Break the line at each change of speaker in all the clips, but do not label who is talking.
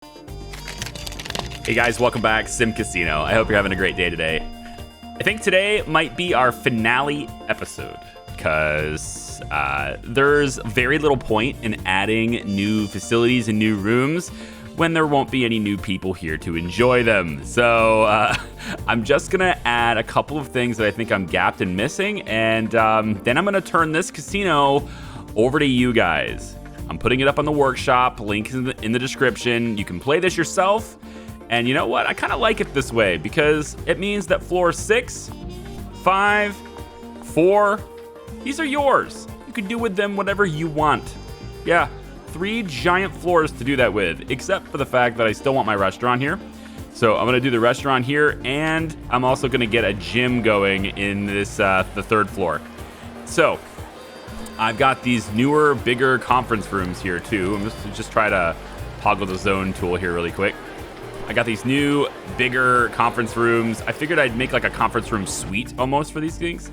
Hey guys, welcome back, SimCasino. I hope you're having a great day today. I think today might be our finale episode because there's very little point in adding new facilities and new rooms when there won't be any new people here to enjoy them. So I'm just gonna add a couple of things that I think I'm gapped and missing, and then I'm gonna turn this casino over to you guys. I'm putting it up on the workshop, link in the description. You can play this yourself. And you know what? I kind of like it this way because it means that floor 6, 5, 4, these are yours. You can do with them whatever you want. Yeah, 3 giant floors to do that with, except for the fact that I still want my restaurant here. So I'm gonna do the restaurant here, and I'm also gonna get a gym going in this the 3rd floor. So I've got these newer, bigger conference rooms here too. I'm just try to toggle the zone tool here really quick. I got these new, bigger conference rooms. I figured I'd make like a conference room suite almost for these things.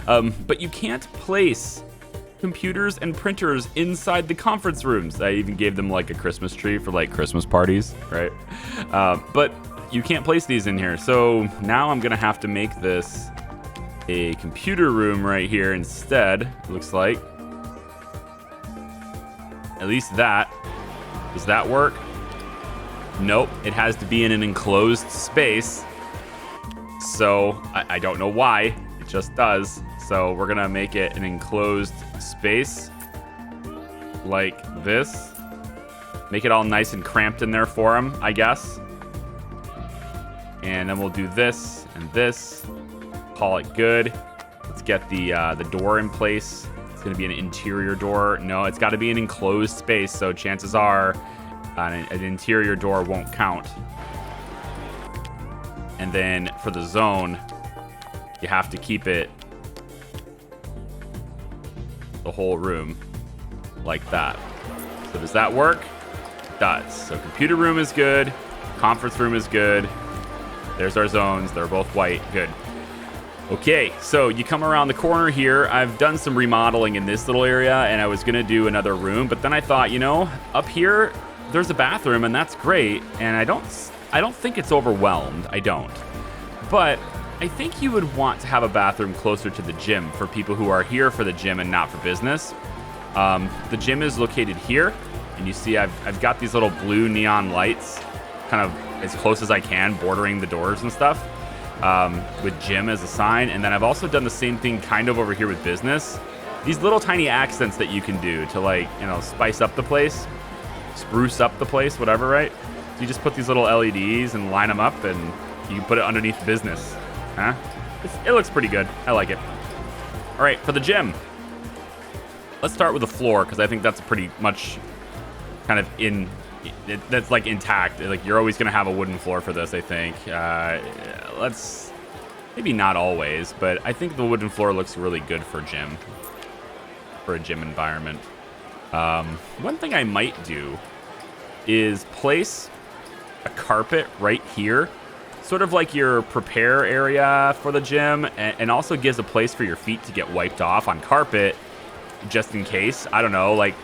But you can't place computers and printers inside the conference rooms. I even gave them like a Christmas tree for like Christmas parties, right? But you can't place these in here. So now I'm gonna have to make this a computer room right here instead, it looks like. At least that. Does that work? Nope, it has to be in an enclosed space. So I don't know why, it just does. So we're gonna make it an enclosed space like this. Make it all nice and cramped in there for him, I guess. And then we'll do this and this. Call it good. Let's get the door in place. It's gonna be an interior door. No, it's gotta be an enclosed space, so chances are an interior door won't count. And then for the zone, you have to keep it the whole room like that. So does that work? It does. So computer room is good. Conference room is good. There's our zones. They're both white. Good. Okay, so you come around the corner here. I've done some remodeling in this little area, and I was gonna do another room, but then I thought, you know, up here, there's a bathroom, and that's great, and I don't think it's overwhelmed. I don't. But I think you would want to have a bathroom closer to the gym for people who are here for the gym and not for business. The gym is located here, and you see I've got these little blue neon lights kind of as close as I can, bordering the doors and stuff, with gym as a sign. And then I've also done the same thing kind of over here with business. These little tiny accents that you can do to, like, you know, spice up the place. Spruce up the place, whatever, right? So you just put these little LEDs and line them up, and you can put it underneath business. Huh? It looks pretty good. I like it. All right, for the gym. Let's start with the floor, because I think that's pretty much kind of that's like intact. Like, you're always going to have a wooden floor for this, I think. Let's, maybe not always, but I think the wooden floor looks really good for a gym environment. One thing I might do is place a carpet right here, sort of like your prepare area for the gym, and also gives a place for your feet to get wiped off on carpet, just in case. I don't know, like,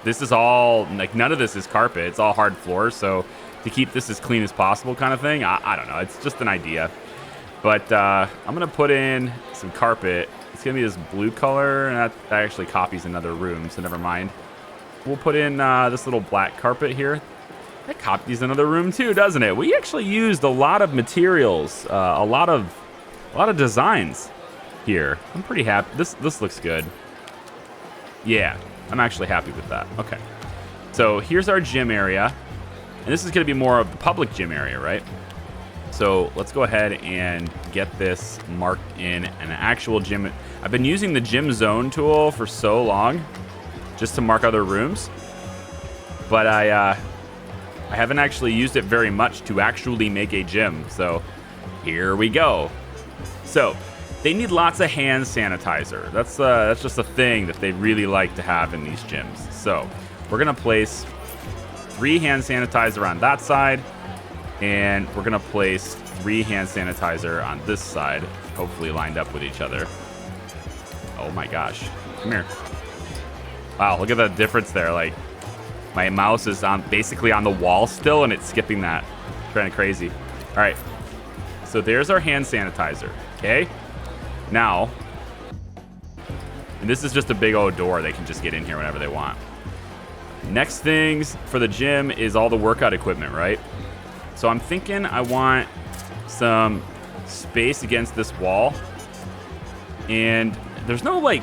this is all, like, none of this is carpet. It's all hard floors, so to keep this as clean as possible kind of thing, I don't know. It's just an idea. But I'm going to put in some carpet. It's going to be this blue color, and that actually copies another room, so never mind. We'll put in this little black carpet here. That copies another room too, doesn't it? We actually used a lot of materials, a lot of designs here. I'm pretty happy. This looks good. Yeah, I'm actually happy with that. Okay. So here's our gym area, and this is going to be more of the public gym area, right? So let's go ahead and get this marked in an actual gym. I've been using the gym zone tool for so long just to mark other rooms, but I haven't actually used it very much to actually make a gym. So here we go. So they need lots of hand sanitizer. That's just a thing that they really like to have in these gyms. So we're gonna place 3 hand sanitizer on that side, and we're gonna place 3 hand sanitizer on this side, hopefully lined up with each other. Oh my gosh, come here. Wow, look at the difference there. Like, My mouse is basically on the wall still, and it's skipping that. Kind of crazy. All right. So there's our hand sanitizer. Okay. Now, and this is just a big old door. They can just get in here whenever they want. Next things for the gym is all the workout equipment, right? So I'm thinking I want some space against this wall. And there's no like,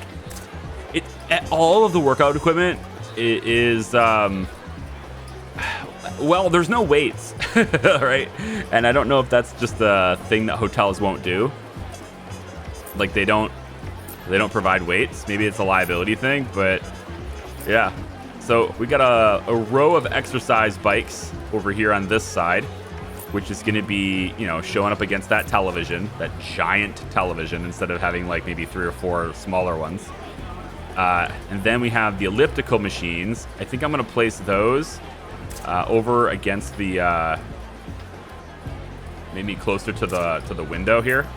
all of the workout equipment is, well, there's no weights, right? And I don't know if that's just a thing that hotels won't do. Like they don't provide weights. Maybe it's a liability thing, but yeah. So we got a row of exercise bikes over here on this side, which is going to be, you know, showing up against that television, that giant television, instead of having like maybe 3 or 4 smaller ones. And then we have the elliptical machines. I think I'm going to place those over against the maybe closer to the window here.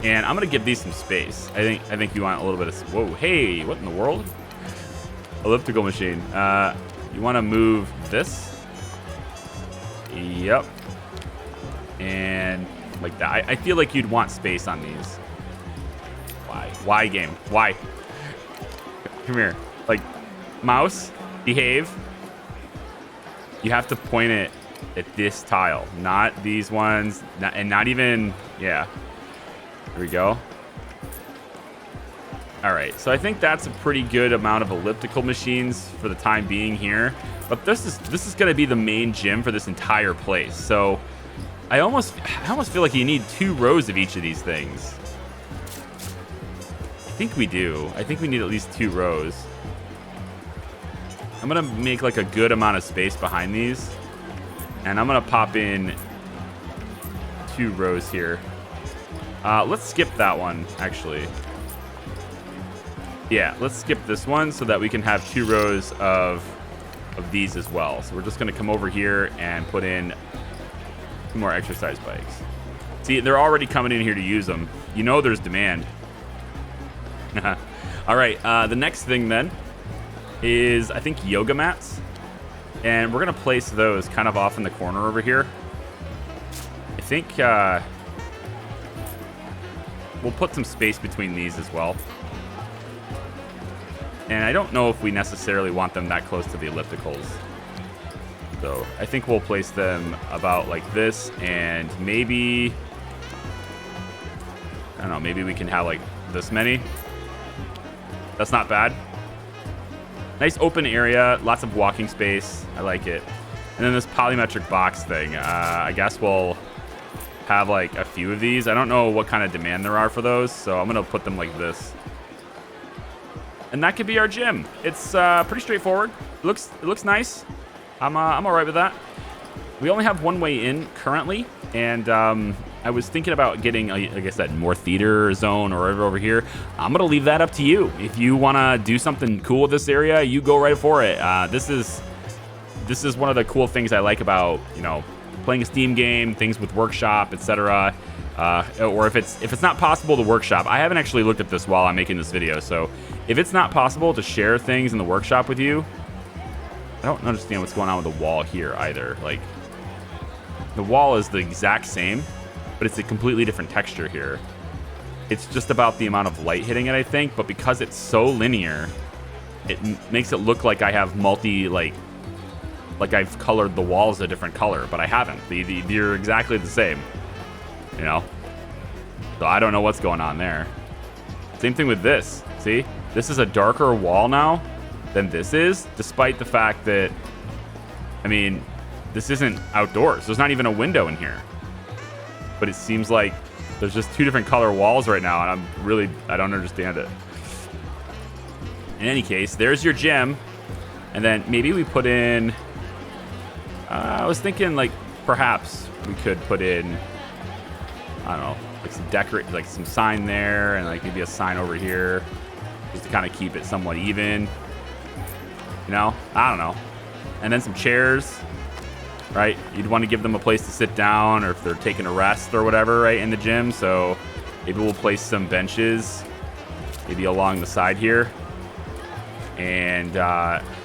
And I'm going to give these some space. I think you want a little bit of... Whoa, hey, what in the world? Elliptical machine. You want to move this. Yep. And like that. I feel like you'd want space on these. Why? Why, game? Why? Come here. Like, mouse, behave. You have to point it at this tile, not these ones, and not even... Yeah. Here we go. All right, so I think that's a pretty good amount of elliptical machines for the time being here. But this is going to be the main gym for this entire place. So I almost feel like you need 2 rows of each of these things. I think we do. I think we need at least 2 rows. I'm going to make like a good amount of space behind these. And I'm going to pop in 2 rows here. Let's skip that one, actually. Yeah, let's skip this one so that we can have 2 rows of these as well. So we're just going to come over here and put in 2 more exercise bikes. See, they're already coming in here to use them. You know there's demand. All right, the next thing then is, I think, yoga mats. And we're going to place those kind of off in the corner over here. I think we'll put some space between these as well. And I don't know if we necessarily want them that close to the ellipticals. So I think we'll place them about like this, and maybe, I don't know, maybe we can have like this many. That's not bad. Nice open area, lots of walking space. I like it. And then this polymetric box thing. I guess we'll have like a few of these. I don't know what kind of demand there are for those, so I'm gonna put them like this. And that could be our gym. It's pretty straightforward. It looks nice. I'm all right with that. We only have one way in currently, and I was thinking about getting, like I said, more theater zone or whatever over here. I'm gonna leave that up to you. If you wanna do something cool with this area, you go right for it. This is one of the cool things I like about, you know, playing a Steam game, things with workshop, etc. Or if it's not possible to workshop. I haven't actually looked at this while I'm making this video, so if it's not possible to share things in the workshop with you, I don't understand what's going on with the wall here either. Like, the wall is the exact same, but it's a completely different texture here. It's just about the amount of light hitting it, I think, but because it's so linear, it makes it look like I have like I've colored the walls a different color, but I haven't. They're exactly the same, you know? So I don't know what's going on there. Same thing with this. See? This is a darker wall now than this is, despite the fact that, I mean, this isn't outdoors. There's not even a window in here. But it seems like there's just 2 different color walls right now, and I don't understand it. In any case, there's your gym. And then maybe we put in, I was thinking like perhaps we could put in, I don't know, like some like some sign there, and like maybe a sign over here, just to kind of keep it somewhat even. You know, I don't know. And then some chairs, right? You'd want to give them a place to sit down, or if they're taking a rest or whatever, right, in the gym. So maybe we'll place some benches, maybe along the side here. And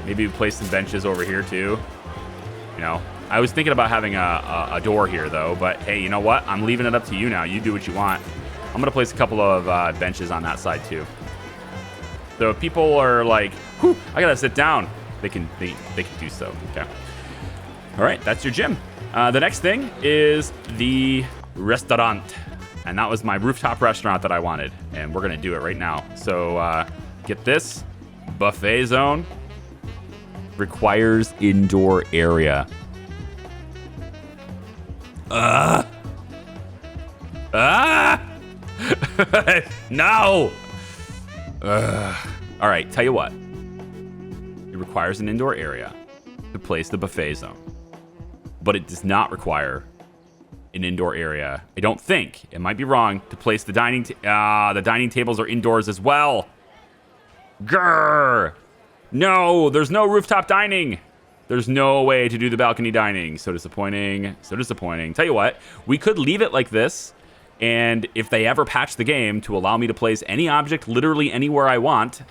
maybe place some benches over here too. You know, I was thinking about having a door here though, but hey, you know what? I'm leaving it up to you now. You do what you want. I'm gonna place a couple of benches on that side too. So if people are like, whew, I gotta sit down, they can do so. Okay. All right, that's your gym. The next thing is the restaurant. And that was my rooftop restaurant that I wanted. And we're gonna do it right now. So get this, buffet zone requires indoor area. No. All right, tell you what. It requires an indoor area to place the buffet zone. But it does not require an indoor area. I don't think. It might be wrong to place the dining the dining tables are indoors as well. Grrr. No, there's no rooftop dining. There's no way to do the balcony dining. So disappointing. So disappointing. Tell you what, we could leave it like this. And if they ever patch the game to allow me to place any object literally anywhere I want,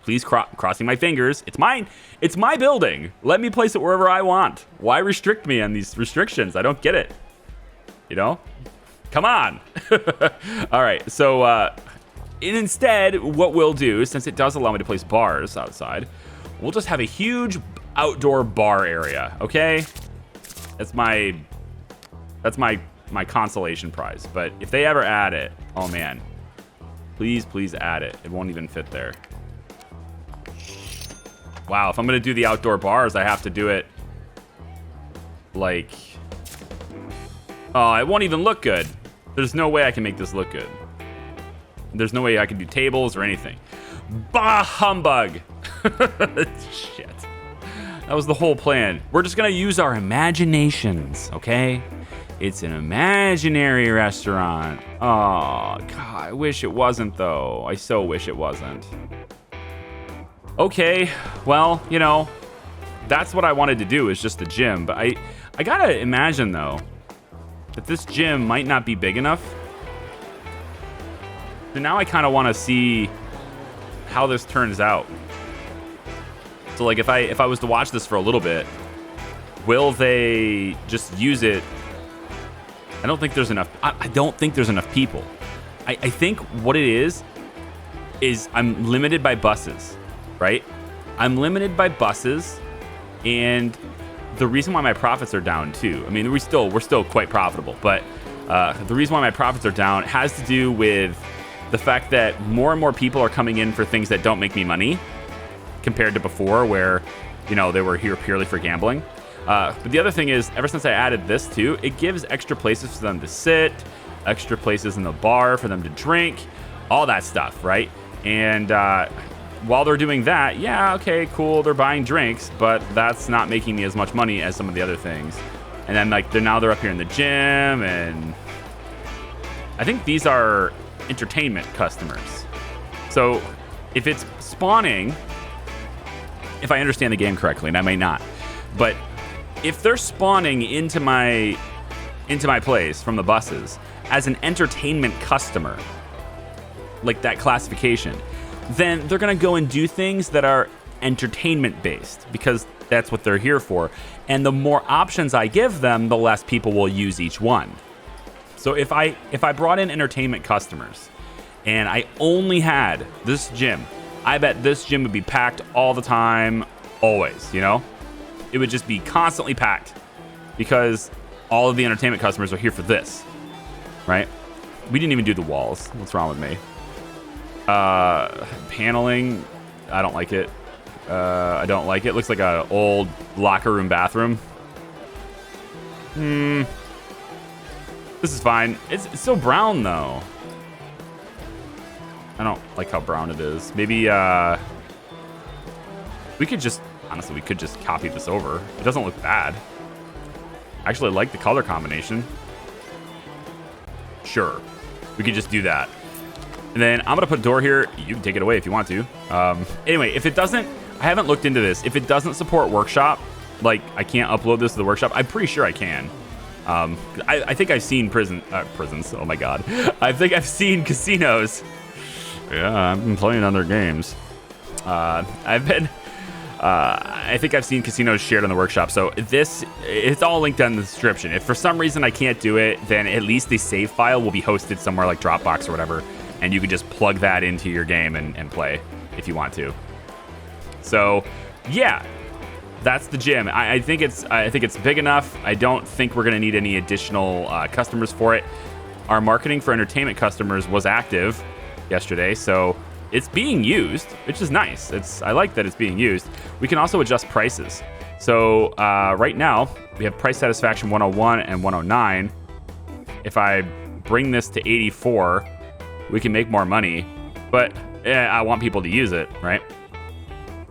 please crossing my fingers. It's mine. It's my building. Let me place it wherever I want. Why restrict me on these restrictions? I don't get it. You know? Come on. All right. So and instead, what we'll do, since it does allow me to place bars outside, we'll just have a huge outdoor bar area. Okay? That's my consolation prize. But if they ever add it, oh man, please add it. It won't even fit there. Wow, if I'm gonna do the outdoor bars, I have to do it like, oh, it won't even look good. There's no way I can make this look good. There's no way I can do tables or anything. Bah humbug. Shit. That was the whole plan. We're just gonna use our imaginations, okay? It's an imaginary restaurant. Oh, God, I wish it wasn't, though. I so wish it wasn't. Okay, well, you know, that's what I wanted to do, is just the gym. But I gotta imagine, though, that this gym might not be big enough. So now I kind of want to see how this turns out. So, like, if I was to watch this for a little bit, will they just use it? I don't think there's enough. I don't think there's enough people. I think what it is I'm limited by buses, right? I'm limited by buses, and the reason why my profits are down too. I mean, we're still quite profitable, but the reason why my profits are down has to do with the fact that more and more people are coming in for things that don't make me money, compared to before, where, you know, they were here purely for gambling. But the other thing is, ever since I added this too, it gives extra places for them to sit, extra places in the bar for them to drink, all that stuff, right? And while they're doing that, yeah, okay, cool, they're buying drinks, but that's not making me as much money as some of the other things. And then, like, now they're up here in the gym, and I think these are entertainment customers. So if it's spawning, if I understand the game correctly, and I may not, but if they're spawning into my place from the buses as an entertainment customer, like that classification, then they're gonna go and do things that are entertainment based, because that's what they're here for. And the more options I give them, the less people will use each one. So if I brought in entertainment customers and I only had this gym, I bet this gym would be packed all the time, always, you know? It would just be constantly packed because all of the entertainment customers are here for this, right? We didn't even do the walls. What's wrong with me? Paneling, I don't like it. I don't like it. Looks like an old locker room bathroom. This is fine. It's so brown, though. I don't like how brown it is. Maybe, we could just copy this over. It doesn't look bad. I actually like the color combination. Sure. We could just do that. And then I'm going to put a door here. You can take it away if you want to. Anyway, if it doesn't, I haven't looked into this. If it doesn't support workshop, like I can't upload this to the workshop, I'm pretty sure I can. I think I've seen prisons. Oh my God. I think I've seen casinos. Yeah, I've been playing on their games. I think I've seen casinos shared on the workshop. So it's all linked down in the description. If for some reason I can't do it, then at least the save file will be hosted somewhere like Dropbox or whatever. And you can just plug that into your game and play if you want to. So yeah, that's the gym. I think it's big enough. I don't think we're going to need any additional customers for it. Our marketing for entertainment customers was active yesterday, so it's being used, which is nice. I like that it's being used. We can also adjust prices. So right now, we have price satisfaction 101 and 109. If I bring this to 84, we can make more money. But I want people to use it, right?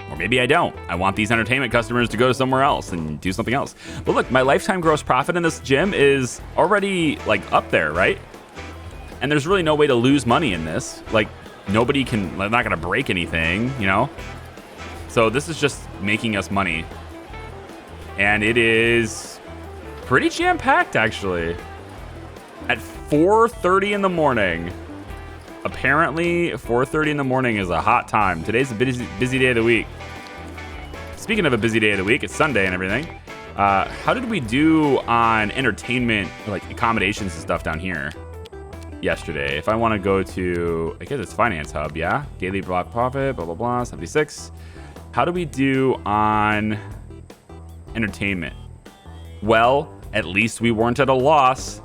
Or maybe I don't. I want these entertainment customers to go somewhere else and do something else. But look, my lifetime gross profit in this gym is already like up there, right? And there's really no way to lose money in this. Like, nobody can, I'm not gonna break anything, you know? So this is just making us money. And it is pretty jam-packed, actually. At 4:30 in the morning. Apparently, 4:30 in the morning is a hot time. Today's a busy day of the week. Speaking of a busy day of the week, it's Sunday and everything. How did we do on entertainment, like accommodations and stuff down here yesterday? If I want to go to, I guess it's Finance Hub, yeah? Daily block profit, blah, blah, blah, 76. How do we do on entertainment? Well, at least we weren't at a loss.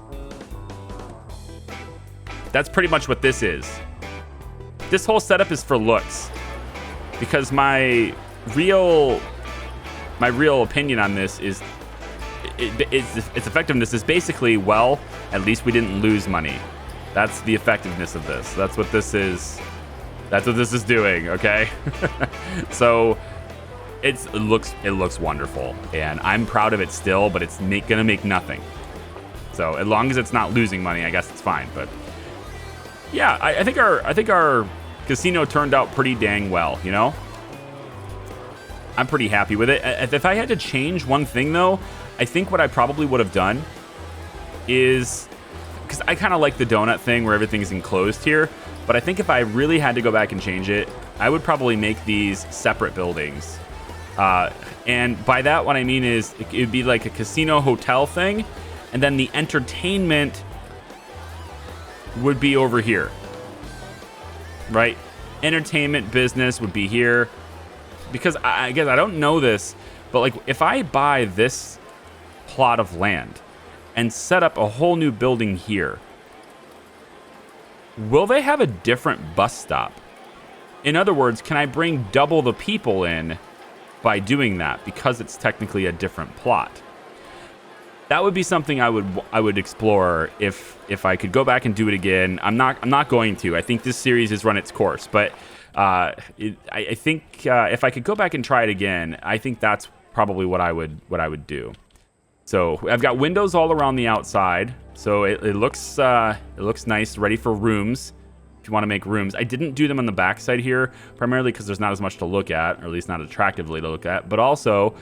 That's pretty much what this is. This whole setup is for looks, because my real opinion on this is its effectiveness is basically, well, at least we didn't lose money. That's the effectiveness of this. That's what this is. That's what this is doing. Okay. So it looks wonderful, and I'm proud of it still. But it's gonna make nothing. So as long as it's not losing money, I guess it's fine. But yeah, I think our casino turned out pretty dang well, you know? I'm pretty happy with it. If I had to change one thing, though, I think what I probably would have done is, because I kind of like the donut thing where everything's enclosed here, but I think if I really had to go back and change it, I would probably make these separate buildings. And by that, what I mean is it would be like a casino hotel thing, and then the entertainment would be over here, right? Entertainment business would be here, because I guess I don't know this, but like if I buy this plot of land and set up a whole new building here, will they have a different bus stop? In other words, can I bring double the people in by doing that, because it's technically a different plot? That would be something I would explore if I could go back and do it again. I'm not going to. I think this series has run its course, but I think if I could go back and try it again, I think that's probably what I would do. So I've got windows all around the outside, so it looks nice, ready for rooms. If you want to make rooms, I didn't do them on the backside here, primarily because there's not as much to look at, or at least not attractively to look at, but also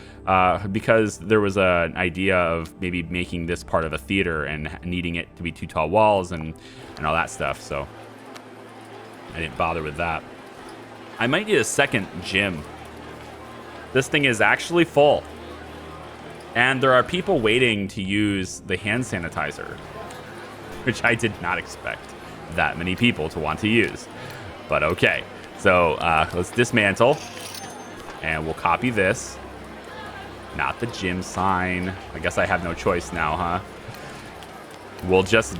because there was an idea of maybe making this part of a theater and needing it to be 2 tall walls and all that stuff. So I didn't bother with that. I might need a second gym. This thing is actually full, and there are people waiting to use the hand sanitizer, which I did not expect that many people to want to use, but okay. So let's dismantle, and we'll copy this. Not the gym sign. I guess I have no choice now, huh? We'll just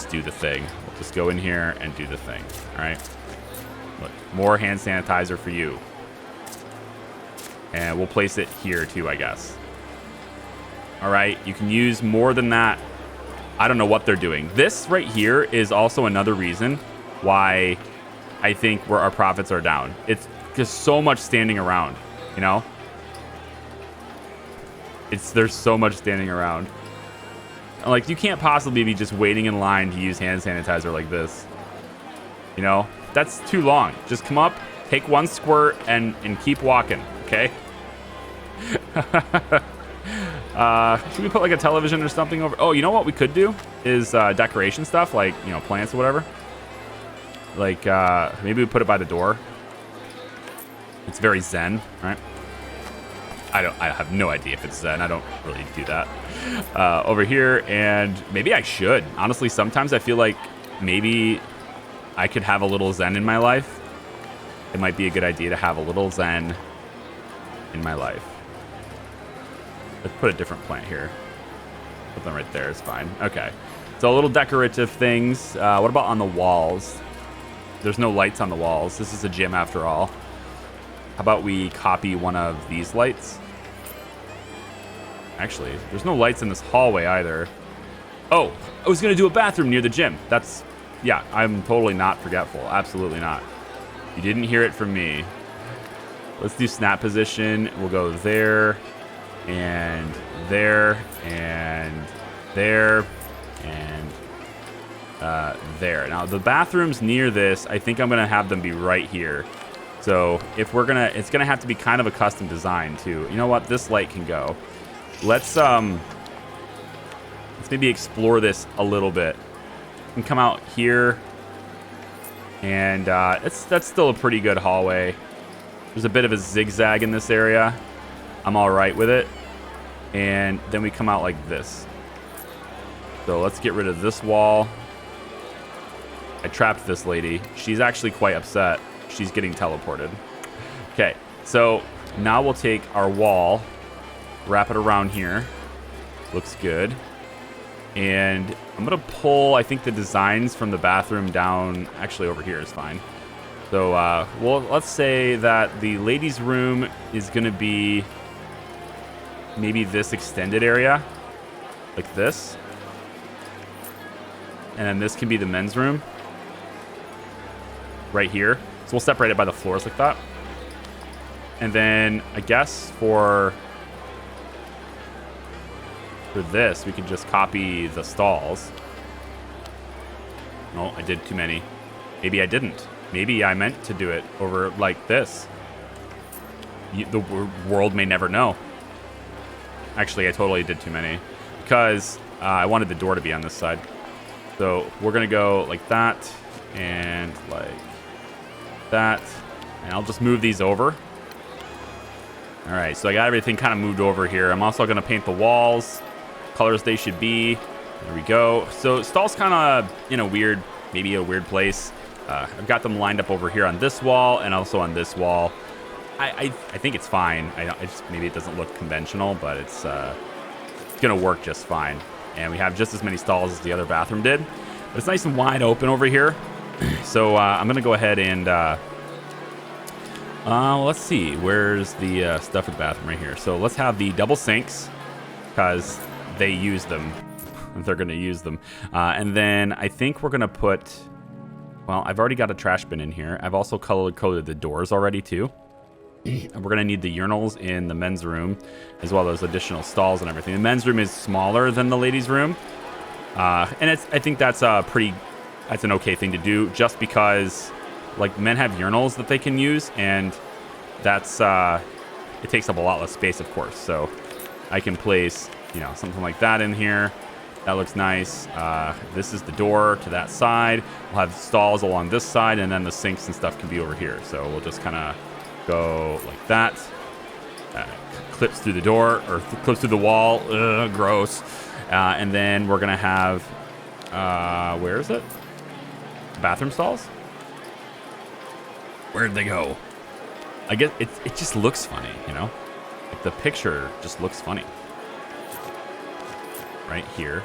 do the thing. We'll just go in here and do the thing. All right. Look, more hand sanitizer for you, and we'll place it here too, I guess. All right. You can use more than that. I don't know what they're doing. This right here is also another reason why I think where our profits are down. It's just so much standing around, you know? There's so much standing around. Like, you can't possibly be just waiting in line to use hand sanitizer like this. You know? That's too long. Just come up, take one squirt, and keep walking, okay? Should we put like a television or something over? Oh, you know what we could do is decoration stuff, like, you know, plants or whatever. Like maybe we put it by the door. It's very zen, right? I have no idea if it's zen. I don't really do that. Over here, and maybe I should. Honestly, sometimes I feel like maybe I could have a little zen in my life. It might be a good idea to have a little zen in my life. Let's put a different plant here. Put them right there is fine. Okay. So little decorative things. What about on the walls? There's no lights on the walls. This is a gym after all. How about we copy one of these lights? Actually, there's no lights in this hallway either. Oh, I was going to do a bathroom near the gym. That's, yeah, I'm totally not forgetful. Absolutely not. You didn't hear it from me. Let's do snap position. We'll go there and there and there and there. Now, the bathrooms near this, I think I'm going to have them be right here. So if we're gonna, it's gonna have to be kind of a custom design too. You know what? This light can go. Let's maybe explore this a little bit. We can come out here, and that's still a pretty good hallway. There's a bit of a zigzag in this area. I'm all right with it. And then we come out like this. So let's get rid of this wall. I trapped this lady. She's actually quite upset. She's getting teleported. Okay, so now we'll take our wall, wrap it around here. Looks good. And I'm going to pull, I think, the designs from the bathroom down. Actually, over here is fine. So, well, let's say that the ladies' room is going to be maybe this extended area, like this. And then this can be the men's room right here. So we'll separate it by the floors like that. And then I guess for this, we could just copy the stalls. No, I did too many. Maybe I didn't. Maybe I meant to do it over like this. The world may never know. Actually, I totally did too many because I wanted the door to be on this side. So we're going to go like that and like that, and I'll just move these over. All right, so I got everything kind of moved over here. I'm also going to paint the walls colors they should be. There we go. So stall's kind of in a weird, maybe a weird place. I've got them lined up over here on this wall and also on this wall. I think it's fine. I just, maybe it doesn't look conventional, but it's gonna work just fine. And we have just as many stalls as the other bathroom did, but it's nice and wide open over here. So I'm gonna go ahead and let's see, where's the stuff in the bathroom right here. So let's have the double sinks because they use them. They're gonna use them. And then I think we're gonna put, well, I've already got a trash bin in here. I've also color-coded the doors already too. And we're gonna need the urinals in the men's room as well as additional stalls and everything. The men's room is smaller than the ladies' room. And I think that's that's an okay thing to do just because like men have urinals that they can use, and that's it takes up a lot less space, of course. So I can place, you know, something like that in here. That looks nice. This is the door to that side. We'll have stalls along this side, and then the sinks and stuff can be over here. So we'll just kind of go like that. Clips through the door, or clips through the wall. Ugh, gross. And then we're gonna have, where is it? Bathroom stalls? Where'd they go? I guess it just looks funny, you know? Like the picture just looks funny. Right here.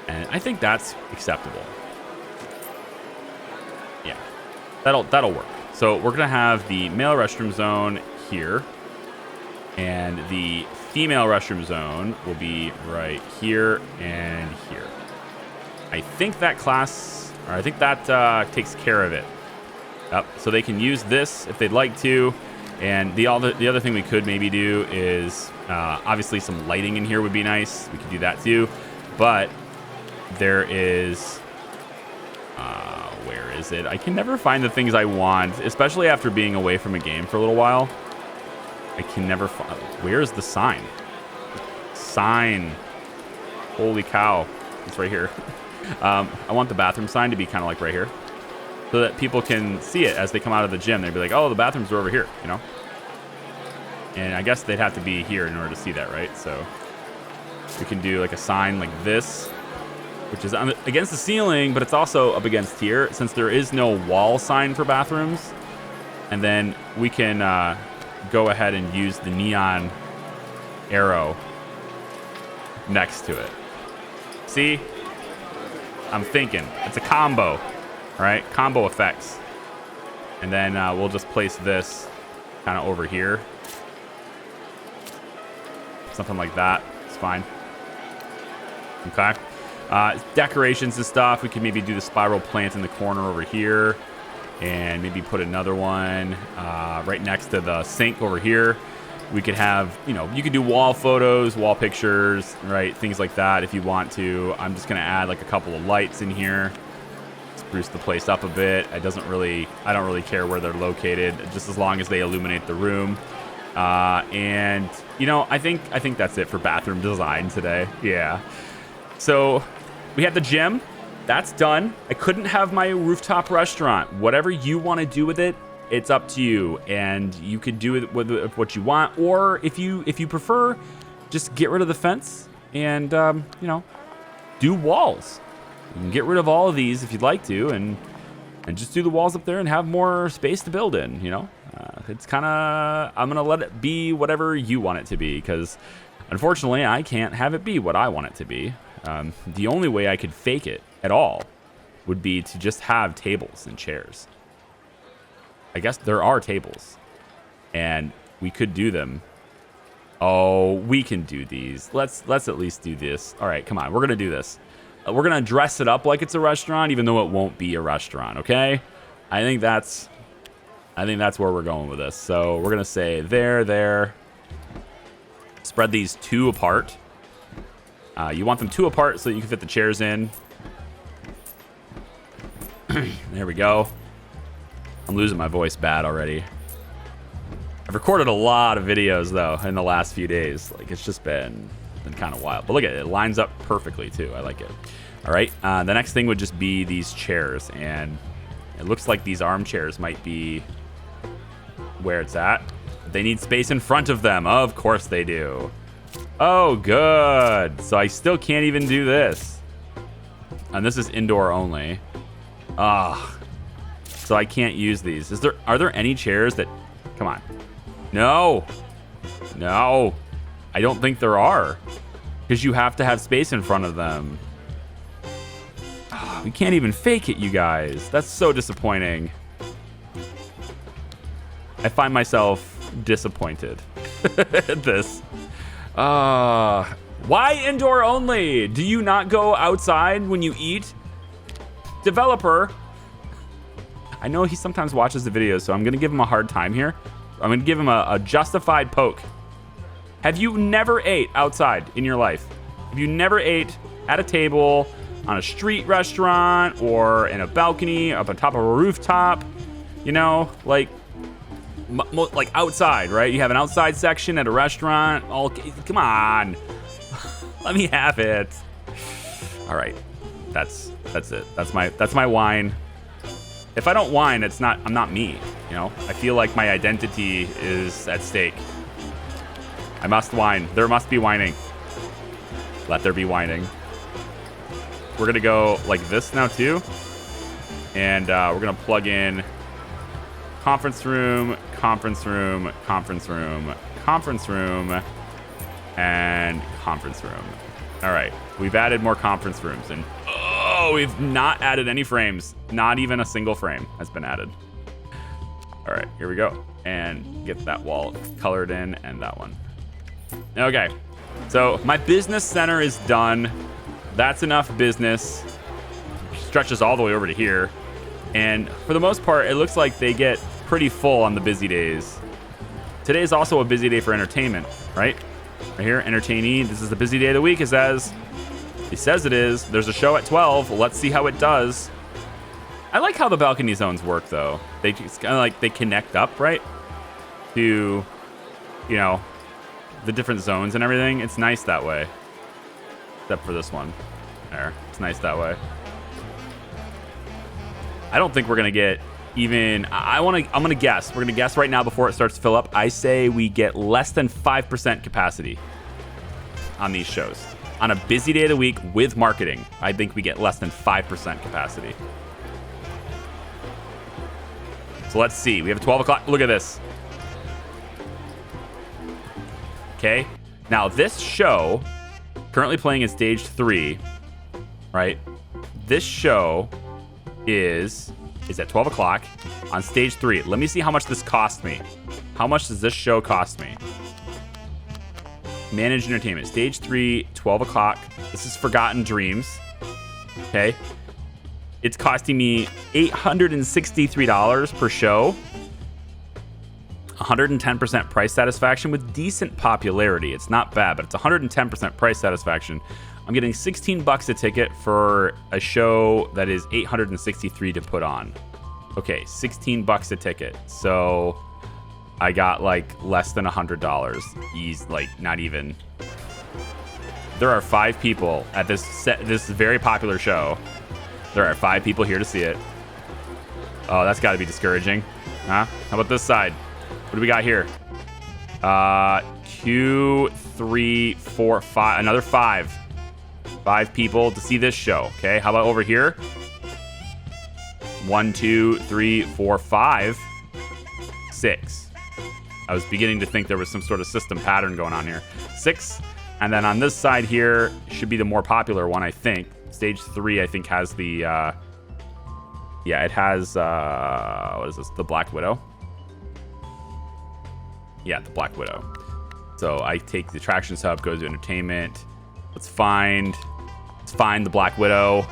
And I think that's acceptable. Yeah. That'll work. So we're gonna have the male restroom zone here. And the female restroom zone will be right here and here. I think that takes care of it. Yep. So they can use this if they'd like to. And the other thing we could maybe do is obviously some lighting in here would be nice. We could do that too. But there is, where is it? I can never find the things I want, especially after being away from a game for a little while. I can never find, where's the sign? Sign. Holy cow. It's right here. I want the bathroom sign to be kind of like right here. so that people can see it as they come out of the gym. They'd be like, oh, the bathrooms are over here, you know? And I guess they'd have to be here in order to see that, right? So we can do like a sign like this, which is against the ceiling, but it's also up against here since there is no wall sign for bathrooms. And then we can go ahead and use the neon arrow next to it. See? I'm thinking. It's a combo. All right? Combo effects. And then we'll just place this kind of over here. Something like that. It's fine. Okay. Decorations and stuff. We can maybe do the spiral plant in the corner over here. And maybe put another one right next to the sink over here. We could have, you know, you could do wall photos, wall pictures, right? Things like that if you want to. I'm just going to add like a couple of lights in here. Spruce the place up a bit. I don't really care where they're located, just as long as they illuminate the room. And, you know, I think that's it for bathroom design today. Yeah. So we have the gym. That's done. I couldn't have my rooftop restaurant. Whatever you want to do with it, it's up to you, and you could do it with what you want, or if you prefer, just get rid of the fence and you know, do walls. You can get rid of all of these if you'd like to, and just do the walls up there and have more space to build in. You know, it's kind of, I'm gonna let it be whatever you want it to be, because unfortunately I can't have it be what I want it to be. The only way I could fake it at all would be to just have tables and chairs. I guess there are tables, and we could do them. Oh, we can do these. Let's at least do this. All right, come on. We're going to do this. We're going to dress it up like it's a restaurant, even though it won't be a restaurant, okay? I think that's where we're going with this. So we're going to say there. Spread these two apart. You want them two apart so that you can fit the chairs in. There we go. I'm losing my voice bad already. I've recorded a lot of videos, though, in the last few days. Like, it's just been kind of wild. But look at it. It lines up perfectly, too. I like it. All right. The next thing would just be these chairs. And it looks like these armchairs might be where it's at. They need space in front of them. Of course they do. Oh, good. So I still can't even do this. And this is indoor only. Ah. So I can't use these. Are there any chairs that... Come on. No. I don't think there are. Because you have to have space in front of them. Oh, we can't even fake it, you guys. That's so disappointing. I find myself disappointed at this. Why indoor only? Do you not go outside when you eat? Developer... I know he sometimes watches the videos, so I'm going to give him a hard time here. I'm going to give him a justified poke. Have you never ate outside in your life? Have you never ate at a table, on a street restaurant, or in a balcony, up on top of a rooftop? You know, like outside, right? You have an outside section at a restaurant. Come on. Let me have it. All right. That's it. That's my whine. If I don't whine, I'm not me, you know? I feel like my identity is at stake. I must whine. There must be whining. Let there be whining. We're gonna go like this now too. And we're gonna plug in conference room, conference room, conference room, conference room, and conference room. All right, we've added more conference rooms, and we've not added any frames. Not even a single frame has been added. All right, here we go. And get that wall colored in and that one. Okay, so my business center is done. That's enough business. Stretches all the way over to here. And for the most part, it looks like they get pretty full on the busy days. Today is also a busy day for entertainment, right? Right here, entertainee. This is the busy day of the week, it says. He says it is. There's a show at 12. Let's see how it does. I like how the balcony zones work, though. It's kind of like they connect up, right? To, you know, the different zones and everything. It's nice that way. Except for this one. There. It's nice that way. I don't think we're going to get even... I'm going to guess. We're going to guess right now before it starts to fill up. I say we get less than 5% capacity on these shows. On a busy day of the week with marketing, I think we get less than 5% capacity. So let's see. We have 12 o'clock. Look at this. Okay. Now, this show, currently playing in stage 3, right? This show is at 12 o'clock on stage 3. Let me see how much this cost me. How much does this show cost me? Managed entertainment. Stage 3, 12 o'clock. This is Forgotten Dreams. Okay. It's costing me $863 per show. 110% price satisfaction with decent popularity. It's not bad, but it's 110% price satisfaction. I'm getting $16 a ticket for a show that is $863 to put on. Okay, $16 a ticket. So I got like less than $100. Ease, like not even. There are 5 people at this very popular show. There are 5 people here to see it. Oh, that's got to be discouraging. Huh? How about this side? What do we got here? 2, 3, 4, 5. Another 5. 5 people to see this show. Okay, how about over here? 1, 2, 3, 4, 5. 6. I was beginning to think there was some sort of system pattern going on here. 6. And then on this side here should be the more popular one, I think. Stage 3, I think, has the... yeah, it has... what is this? The Black Widow? Yeah, the Black Widow. So I take the attractions hub, go to entertainment. Let's find the Black Widow.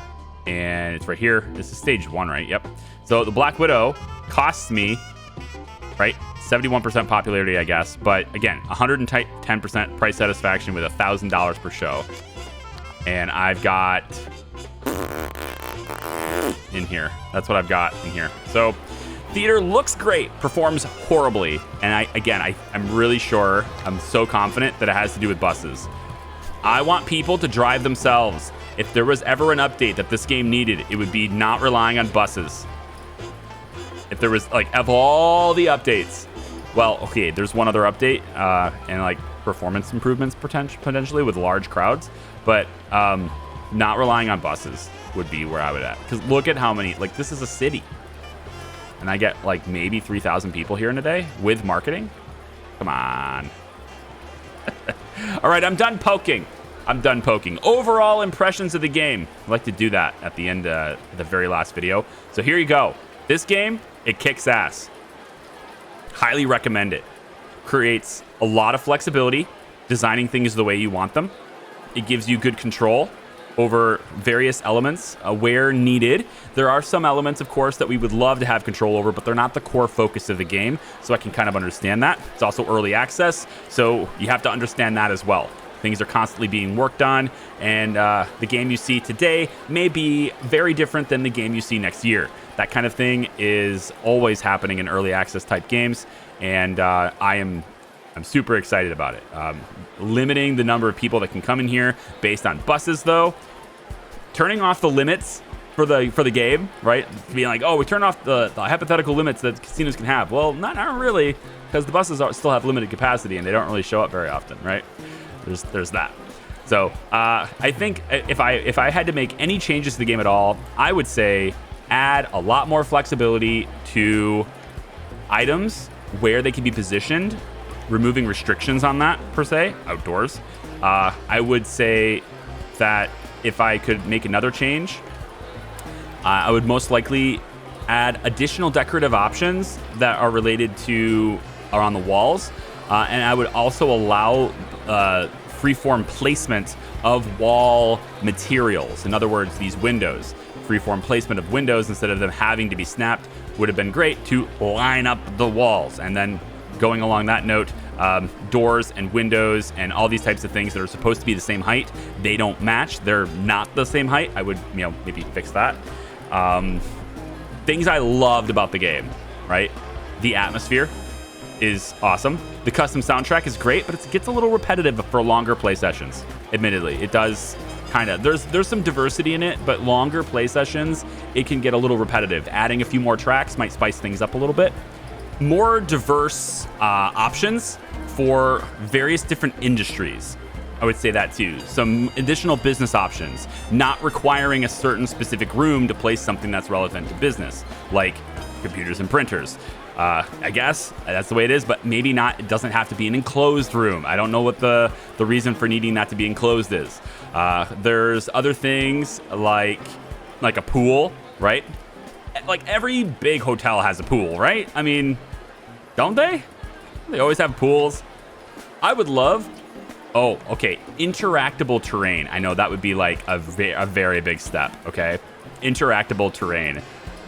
And it's right here. This is stage 1, right? Yep. So the Black Widow costs me, right, 71% popularity, I guess. But again, 110% price satisfaction with $1,000 per show. And I've got in here. That's what I've got in here. So theater looks great, performs horribly. And I'm really sure, I'm so confident that it has to do with buses. I want people to drive themselves. If there was ever an update that this game needed, it would be not relying on buses. If there was, like, of all the updates, well, okay, there's one other update, and like performance improvements potentially with large crowds, but not relying on buses would be where I would at. Because look at how many, like, this is a city. And I get like maybe 3,000 people here in a day with marketing. Come on. All right, I'm done poking. Overall impressions of the game. I like to do that at the end of the very last video. So here you go. This game, it kicks ass. Highly recommend it. Creates a lot of flexibility, designing things the way you want them. It gives you good control over various elements where needed. There are some elements, of course, that we would love to have control over, but they're not the core focus of the game, so I can kind of understand that. It's also early access, so you have to understand that as well. Things are constantly being worked on, and the game you see today may be very different than the game you see next year. That kind of thing is always happening in early access type games, and I'm super excited about it. Limiting the number of people that can come in here based on buses, though. Turning off the limits for the game, right? Being like, oh, we turn off the hypothetical limits that casinos can have. Well, not really, because the buses still have limited capacity and they don't really show up very often, right? There's that. So I think if I had to make any changes to the game at all, I would say add a lot more flexibility to items where they can be positioned, removing restrictions on that, per se, outdoors. I would say that if I could make another change, I would most likely add additional decorative options that are related to around the walls. And I would also allow freeform placement of wall materials. In other words, these windows. Freeform placement of windows instead of them having to be snapped would have been great to line up the walls. And then going along that note, doors and windows and all these types of things that are supposed to be the same height, they don't match. They're not the same height. I would, maybe fix that. Things I loved about the game, right? The atmosphere is awesome. The custom soundtrack is great, but it gets a little repetitive for longer play sessions. Admittedly, it does kind of. There's some diversity in it, but longer play sessions, it can get a little repetitive. Adding a few more tracks might spice things up a little bit. More diverse options for various different industries. I would say that too. Some additional business options, not requiring a certain specific room to place something that's relevant to business, like computers and printers. I guess that's the way it is, but maybe not. It doesn't have to be an enclosed room. I don't know what the reason for needing that to be enclosed is. There's other things like a pool, right? Like every big hotel has a pool, right? I mean, don't they? They always have pools. I would love... Oh, okay. Interactable terrain. I know that would be like a very big step, okay? Interactable terrain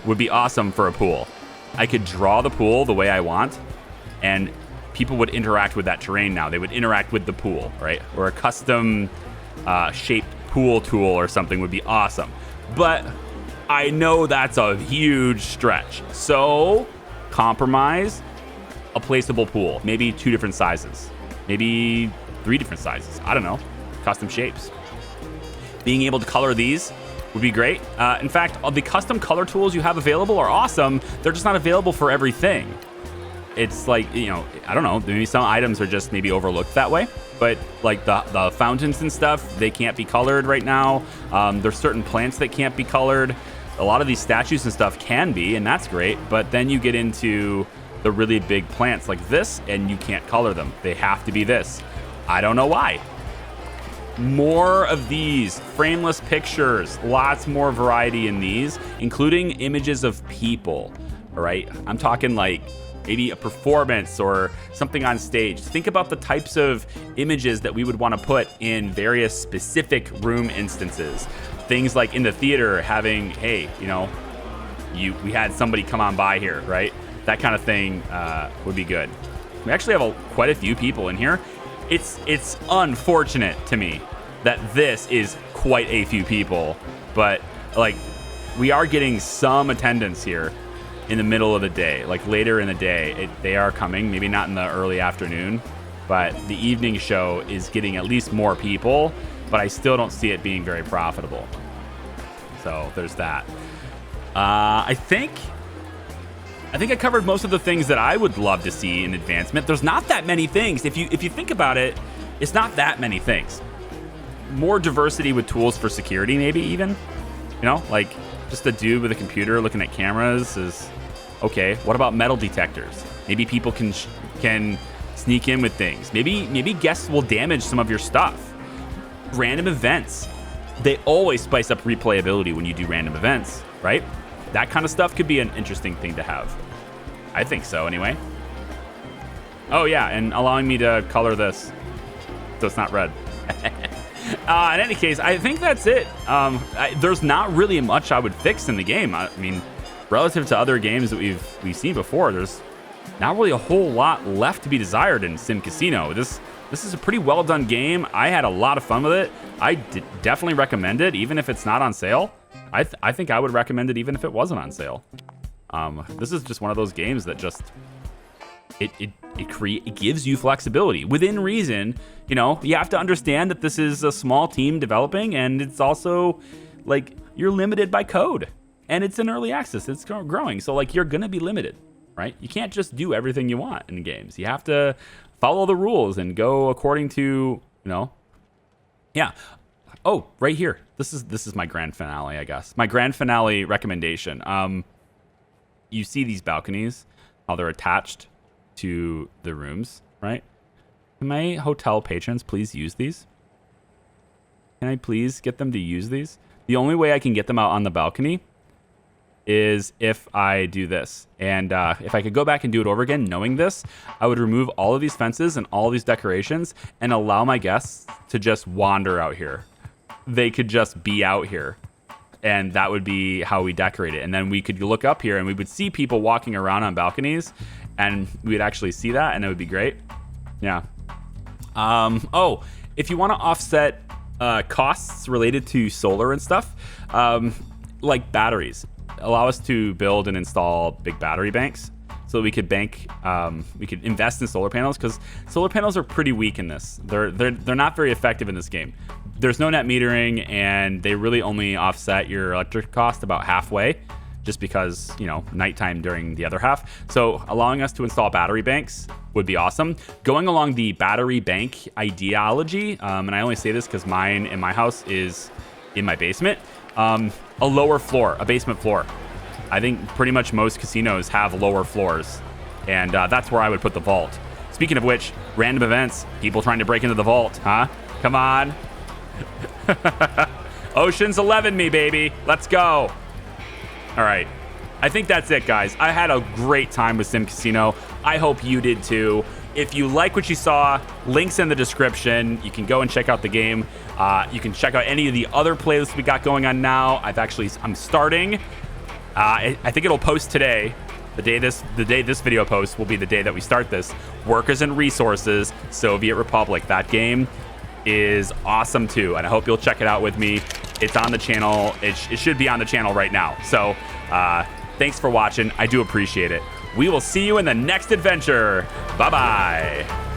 would be awesome for a pool. I could draw the pool the way I want, and people would interact with that terrain now. They would interact with the pool, right? Or a custom shaped pool tool or something would be awesome. But I know that's a huge stretch. So compromise a placeable pool. Maybe 2 different sizes. Maybe 3 different sizes. I don't know. Custom shapes. Being able to color these would be great. In fact, all the custom color tools you have available are awesome. They're just not available for everything. It's like, I don't know, maybe some items are just maybe overlooked that way. But like the fountains and stuff, they can't be colored right now. There's certain plants that can't be colored. A lot of these statues and stuff can be, and that's great. But then you get into the really big plants like this, and you can't color them. They have to be this. I don't know why. More of these frameless pictures, lots more variety in these, including images of people. All right, I'm talking like maybe a performance or something on stage. Think about the types of images that we would want to put in various specific room instances. Things like in the theater, having, hey, we had somebody come on by here, right? That kind of thing would be good. We actually have quite a few people in here. It's unfortunate to me that this is quite a few people, but like we are getting some attendance here in the middle of the day, like later in the day. They are coming, maybe not in the early afternoon, but the evening show is getting at least more people, but I still don't see it being very profitable. So there's that. I think I covered most of the things that I would love to see in advancement. There's not that many things. If you think about it, it's not that many things. More diversity with tools for security, maybe even. Like just a dude with a computer looking at cameras is okay. What about metal detectors? Maybe people can sneak in with things. Maybe guests will damage some of your stuff. Random events. They always spice up replayability when you do random events, right? That kind of stuff could be an interesting thing to have. I think so, anyway. Oh, yeah, and allowing me to color this so it's not red. In any case, I think that's it. There's not really much I would fix in the game. I mean, relative to other games that we've seen before, there's not really a whole lot left to be desired in SimCasino. This is a pretty well done game. I had a lot of fun with it. I definitely recommend it, even if it's not on sale. I think I would recommend it even if it wasn't on sale. This is just one of those games that just it gives you flexibility within reason. You have to understand that this is a small team developing, and it's also like you're limited by code, and it's in early access. It's growing, so like you're gonna be limited, right? You can't just do everything you want in games. You have to follow the rules and go according to yeah. Oh, right here. This is my grand finale, I guess. My grand finale recommendation. You see these balconies, how they're attached to the rooms, right? Can my hotel patrons please use these? Can I please get them to use these? The only way I can get them out on the balcony is if I do this. And if I could go back and do it over again, knowing this, I would remove all of these fences and all of these decorations and allow my guests to just wander out here. They could just be out here, and that would be how we decorate it. And then we could look up here and we would see people walking around on balconies, and we'd actually see that, and it would be great. Yeah. Oh, if you want to offset costs related to solar and stuff, like batteries, allow us to build and install big battery banks. so that we could we could invest in solar panels, because solar panels are pretty weak in this. They're not very effective in this game. There's no net metering, and they really only offset your electric cost about halfway, just because, you know, nighttime during the other half. So allowing us to install battery banks would be awesome. Going along the battery bank ideology, and I only say this because mine in my house is in my basement, a lower floor, a basement floor. I think pretty much most casinos have lower floors, and that's where I would put the vault. Speaking of which, random events, people trying to break into the vault, huh? Come on. Ocean's 11 me, baby. Let's go. All right. I think that's it, guys. I had a great time with SimCasino. I hope you did too. If you like what you saw, links in the description. You can go and check out the game. You can check out any of the other playlists we got going on now. I'm starting. I think it'll post today. The day this video posts will be the day that we start this. Workers and Resources, Soviet Republic. That game is awesome too, and I hope you'll check it out with me. It's on the channel. It should be on the channel right now. So thanks for watching. I do appreciate it. We will see you in the next adventure. Bye-bye.